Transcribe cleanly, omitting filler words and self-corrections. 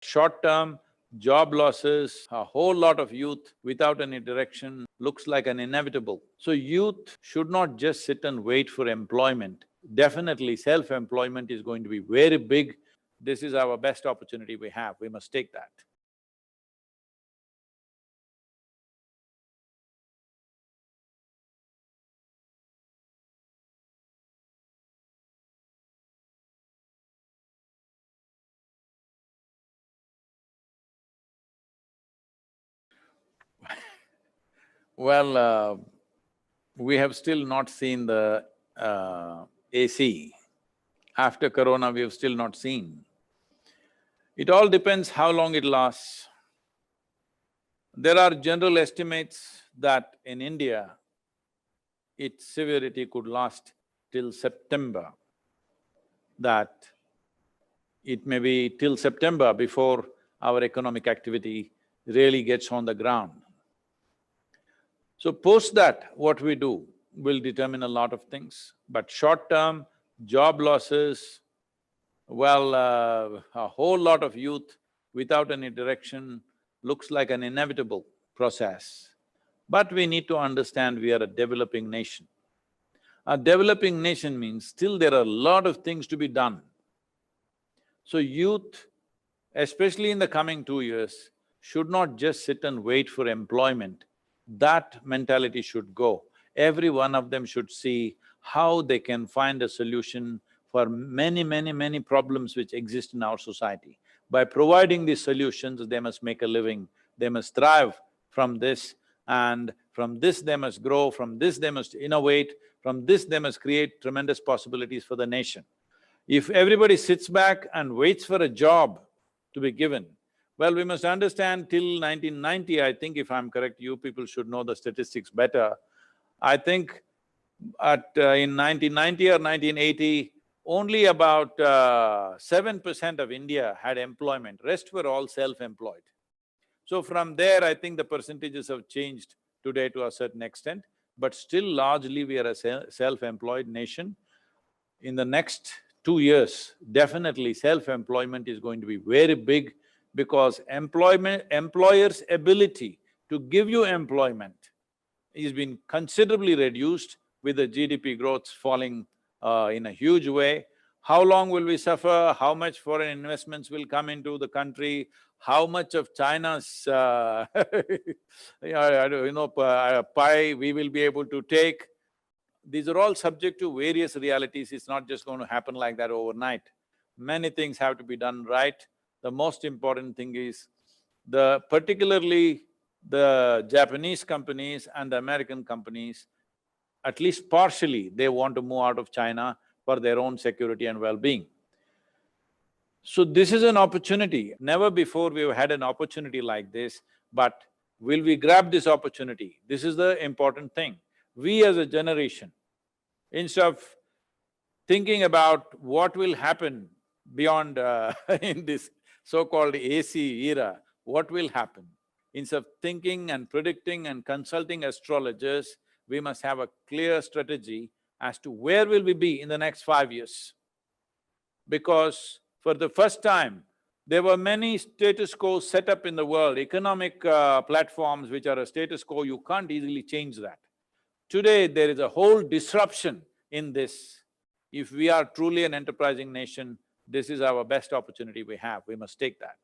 Short-term job losses, a whole lot of youth without any direction looks like an inevitable. So youth should not just sit and wait for employment. Definitely self-employment is going to be very big. This is our best opportunity we have, we must take that. Well, we have still not seen the AC. After corona, we have still not seen. It all depends how long it lasts. There are general estimates that in India, its severity could last till September, that it may be till September before our economic activity really gets on the ground. So post that, what we do will determine a lot of things, but short-term job losses, well, a whole lot of youth without any direction looks like an inevitable process. But we need to understand we are a developing nation. A developing nation means still there are a lot of things to be done. So youth, especially in the coming 2 years, should not just sit and wait for employment. That mentality should go. Every one of them should see how they can find a solution for many problems which exist in our society. By providing these solutions, they must make a living, they must thrive from this, and from this they must grow, from this they must innovate, from this they must create tremendous possibilities for the nation. If everybody sits back and waits for a job to be given, well, we must understand till 1990, I think if I'm correct, you people should know the statistics better. I think in 1990 or 1980, only about 7% of India had employment, rest were all self-employed. So from there, I think the percentages have changed today to a certain extent, but still largely we are a self-employed nation. In the next 2 years, definitely self-employment is going to be very big because employers' ability to give you employment is been considerably reduced with the GDP growth falling in a huge way. How long will we suffer? How much foreign investments will come into the country? How much of China's pie we will be able to take? These are all subject to various realities, it's not just going to happen like that overnight. Many things have to be done right. The most important thing is particularly the Japanese companies and the American companies, at least partially, they want to move out of China for their own security and well-being. So this is an opportunity. Never before we've had an opportunity like this, but will we grab this opportunity? This is the important thing. We as a generation, instead of thinking about what will happen beyond in this so-called AC era, what will happen? Instead of thinking and predicting and consulting astrologers, we must have a clear strategy as to where will we be in the next 5 years. Because for the first time, there were many status quo set up in the world, economic platforms which are a status quo, you can't easily change that. Today, there is a whole disruption in this. If we are truly an enterprising nation, this is our best opportunity we have, we must take that.